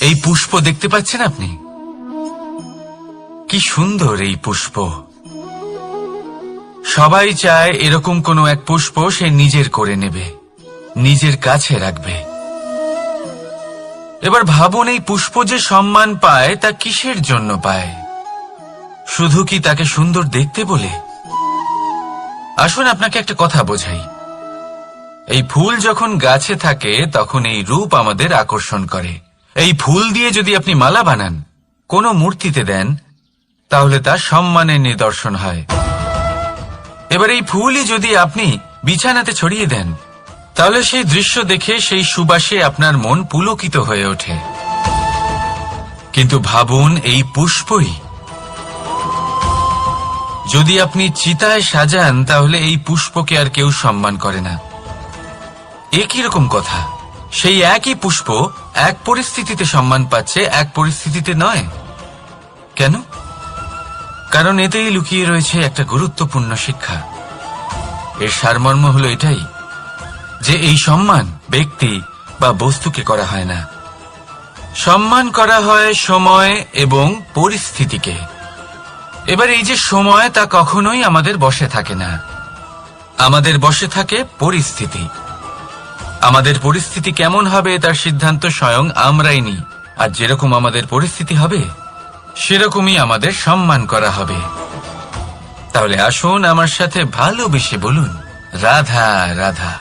এই পুষ্প দেখতে পাচ্ছেন আপনি? কি সুন্দর এই পুষ্প। সবাই চায় এরকম কোনো এক পুষ্প সে নিজের করে নেবে, নিজের কাছে রাখবে। এবার ভাবুন, এই পুষ্প যে সম্মান পায় তা কিসের জন্য পায়? শুধু কি তাকে সুন্দর দেখতে বলে? আসুন আপনাকে একটা কথা বোঝাই। এই ফুল যখন গাছে থাকে তখন এই রূপ আমাদের আকর্ষণ করে। এই ফুল দিয়ে যদি আপনি মালা বানান, কোনো মূর্তিতে দেন, তাহলে তা সম্মানের নিদর্শন হয়। এবার এই ফুলই যদি আপনি বিছানাতে ছড়িয়ে দেন, তাহলে সেই দৃশ্য দেখে সেই সুবাসে আপনার মন পুলকিত হয়ে ওঠে। কিন্তু ভাবুন, এই পুষ্পই যদি আপনি চিতায় সাজান, তাহলে এই পুষ্পকে আর কেউ সম্মান করে না। এ কিরকম কথা? সেই একই পুষ্প এক পরিস্থিতিতে সম্মান পাচ্ছে, এক পরিস্থিতিতে নয়। কেন? কারণ এতেই লুকিয়ে রয়েছে একটা গুরুত্বপূর্ণ শিক্ষা। এর সারমর্ম হলো এটাই যে এই সম্মান ব্যক্তি বা বস্তুকে করা হয় না, সম্মান করা হয় সময় এবং পরিস্থিতিকে। এবার এই যে সময়, তা কখনোই আমাদের বশে থাকে না। আমাদের বশে থাকে পরিস্থিতি। আমাদের পরিস্থিতি কেমন হবে তার সিদ্ধান্ত স্বয়ং আমরাই নিই। আর যেরকম আমাদের পরিস্থিতি হবে সেরকমই আমাদের সম্মান করা হবে। তাহলে আসুন আমার সাথে ভালোবেসে বলুন, রাধা রাধা।